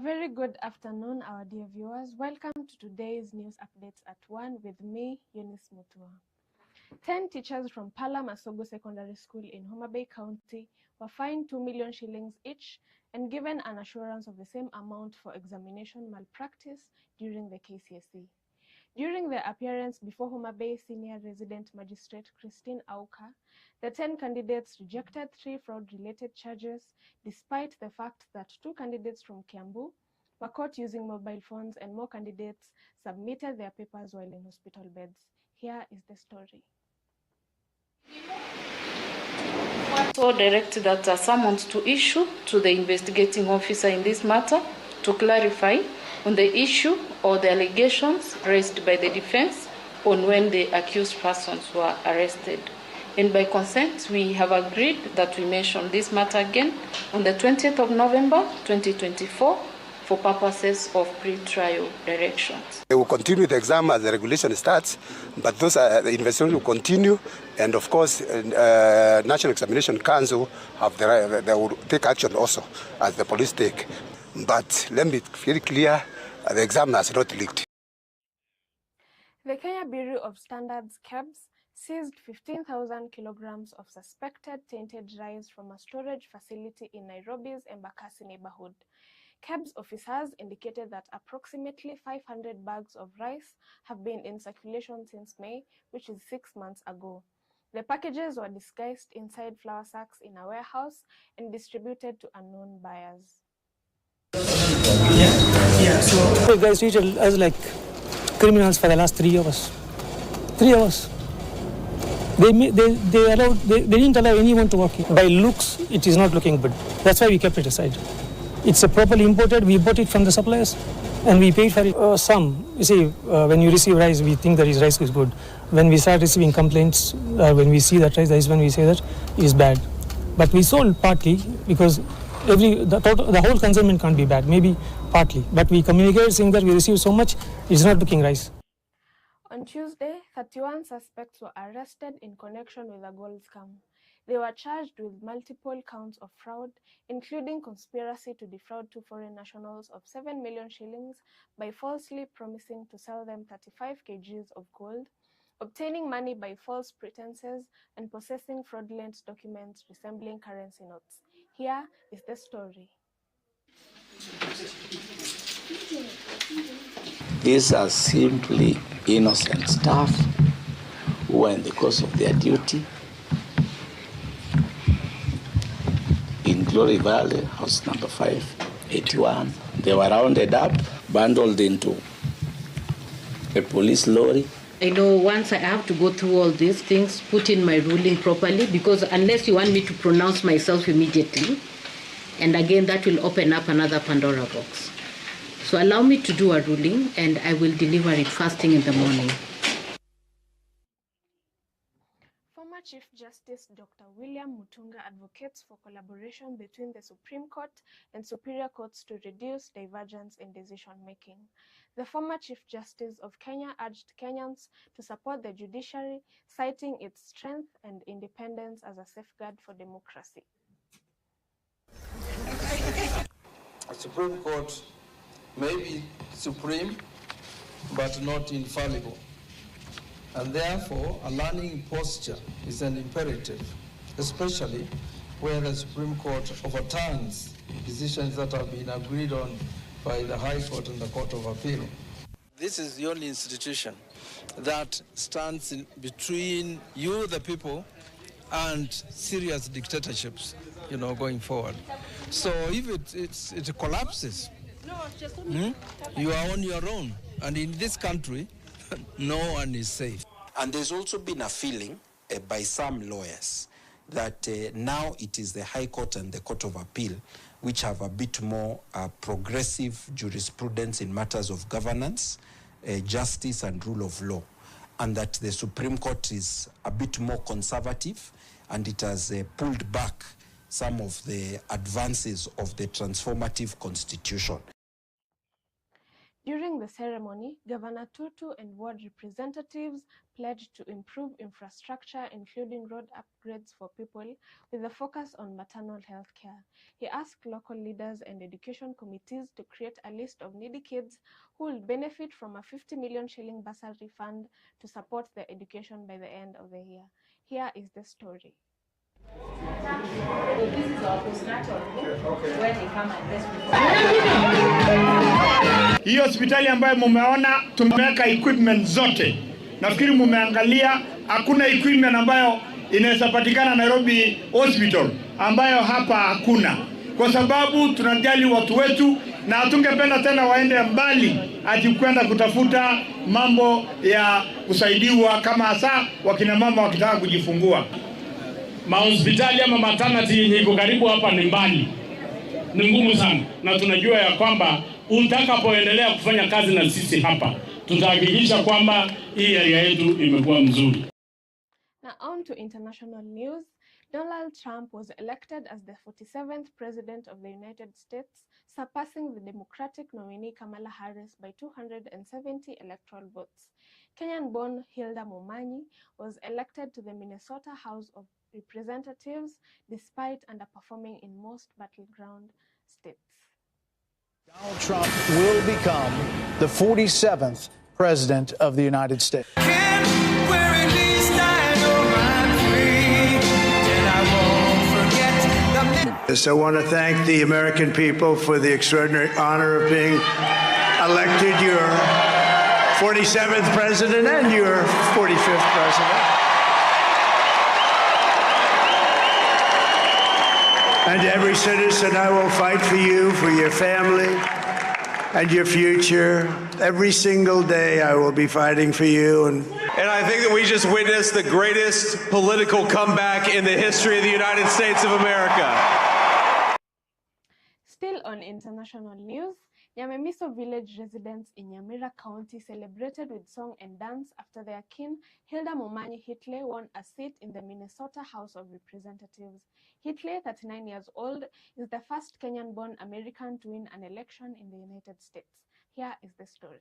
very good afternoon, our dear viewers. Welcome to today's news updates at 1 with me, Eunice Mutua. 10 teachers from Pala Masogo Secondary School in Homa Bay County were fined 2 million shillings each and given an assurance of the same amount for examination malpractice during the KCSE. During their appearance before Homa Bay Senior Resident Magistrate Christine Auka, the 10 candidates rejected 3 fraud-related charges, despite the fact that 2 candidates from Kiambu were caught using mobile phones and more candidates submitted their papers while in hospital beds. Here is the story. So directed that a summons to issue to the investigating officer in this matter to clarify on the issue or the allegations raised by the defense on when the accused persons were arrested. And by consent, we have agreed that we mention this matter again on the 20th of November, 2024, for purposes of pre-trial directions. They will continue the exam as the regulation starts, but the investigation will continue, and of course, National Examination Council they will take action also, as the police take. But let me be very clear, the exam has not leaked. The Kenya Bureau of Standards (KEBS) seized 15,000 kilograms of suspected tainted rice from a storage facility in Nairobi's Embakasi neighborhood. KEBS officers indicated that approximately 500 bags of rice have been in circulation since May, which is 6 months ago. The packages were disguised inside flour sacks in a warehouse and distributed to unknown buyers. So guys treated us like criminals for the last 3 hours. 3 hours. They didn't allow anyone to walk in. By looks, it is not looking good. That's why we kept it aside. It's a properly imported. We bought it from the suppliers, and we paid for it. You see, when you receive rice, we think that his rice is good. When we start receiving complaints, when we see that rice, that is when we say that it is bad. But we sold partly because the whole consignment can't be bad. Maybe partly, but we communicated saying that we received so much, it's not looking rice. On Tuesday, 31 suspects were arrested in connection with a gold scam. They were charged with multiple counts of fraud, including conspiracy to defraud 2 foreign nationals of 7 million shillings by falsely promising to sell them 35 kgs of gold, obtaining money by false pretenses, and possessing fraudulent documents resembling currency notes. Here is the story. These are simply innocent staff who, in the course of their duty, in Glory Valley, house number 581, they were rounded up, bundled into a police lorry. I know once I have to go through all these things, put in my ruling properly, because unless you want me to pronounce myself immediately, and again that will open up another Pandora box. So allow me to do a ruling, and I will deliver it first thing in the morning. Former Chief Justice Dr. William Mutunga advocates for collaboration between the Supreme Court and Superior Courts to reduce divergence in decision-making. The former Chief Justice of Kenya urged Kenyans to support the judiciary, citing its strength and independence as a safeguard for democracy. The Supreme Court may be supreme, but not infallible. And therefore, a learning posture is an imperative, especially where the Supreme Court overturns decisions that have been agreed on by the High Court and the Court of Appeal. This is the only institution that stands between you, the people, and serious dictatorships, going forward. So if it collapses, you are on your own. And in this country, no one is safe. And there's also been a feeling by some lawyers that now it is the High Court and the Court of Appeal which have a bit more progressive jurisprudence in matters of governance, justice and rule of law, and that the Supreme Court is a bit more conservative, and it has pulled back some of the advances of the transformative constitution. During the ceremony, Governor Tutu and ward representatives pledged to improve infrastructure, including road upgrades for people, with a focus on maternal health care. He asked local leaders and education committees to create a list of needy kids who will benefit from a 50 million shilling bursary fund to support their education by the end of the year. Here is the story. This is our postnatal where they come and rest before. Hii hospitali ambayo mumeona tumeweka equipment zote. Nafikiri mumeangalia hakuna equipment ambayo inaweza patikana Nairobi Hospital ambayo hapa hakuna. Kwa sababu tunajali watu wetu na hatungependa tena waende mbali ati kwenda kutafuta mambo ya kusaidiwa kama hasa wakina mama wakitaka kujifungua. Mahospitali ama maternity yenye iko karibu hapa ni mbali. Ni ngumu sana na tunajua ya kwamba utakapoendelea kufanya kazi na sisi hapa tutahakikisha kwamba hii area yetu imekuwa mzuri. Now on to international news. Donald Trump was elected as the 47th president of the United States, surpassing the Democratic nominee Kamala Harris by 270 electoral votes. Kenyan-born Hilda Momanyi was elected to the Minnesota House of Representatives despite underperforming in most battleground states. Donald Trump will become the 47th president of the United States. I want to thank the American people for the extraordinary honor of being elected your 47th president and your 45th president. And every citizen, I will fight for you, for your family, and your future. Every single day, I will be fighting for you. And I think that we just witnessed the greatest political comeback in the history of the United States of America. Still on international news, Nyamemiso village residents in Nyamira County celebrated with song and dance after their kin, Hilda Momanyi Hitley, won a seat in the Minnesota House of Representatives. Hitley, 39 years old, is the first Kenyan-born American to win an election in the United States. Here is the story.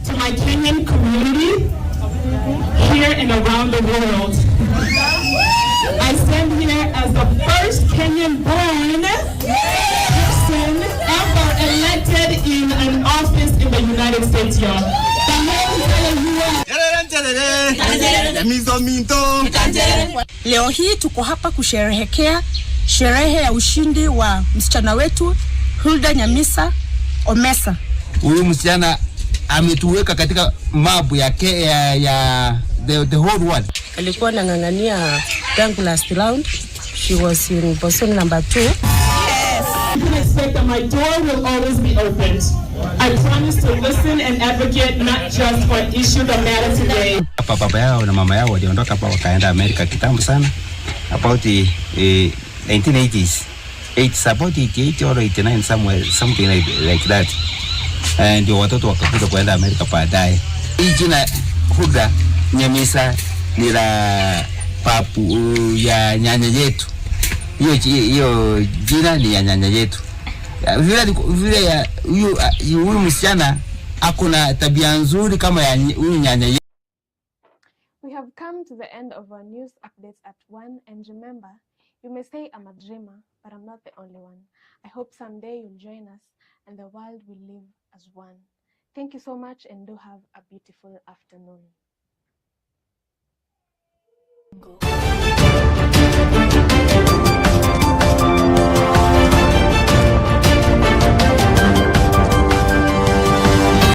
To my Kenyan community, here and around the world, I stand here as the first Kenyan-born person ever elected in an office in the United States, y'all. Leo hii tuko hapa kusherehekea sherehe ya ushindi wa msichana wetu Hilda Nyamisa Omesa. Huyu msichana ametuweka katika mapu ya the whole world. Alikuwa anang'ang'ania tangu last round. She was in position number 2. Yes. You can expect that my door will always be open. I promise to listen and advocate not just for issue that matter today. Baba yao na mama yao waliondoka hapa wakaenda Amerika kitambo sana. About the 1980s. It's about 88 or 89 somewhere, something like that. And watoto wakakuja kwenda Amerika baadaye. Hii jina Hilda Nyamisa ni la papu ya nyanya yetu. Hiyo jina ni ya nyanya yetu. Vile ya huyu msichana akona tabia nzuri kama ya huyu nyanya yetu. We have come to the end of our news updates at 1, and remember, you may say I'm a dreamer, but I'm not the only one. I hope someday you'll join us and the world will live as one. Thank you so much and do have a beautiful afternoon.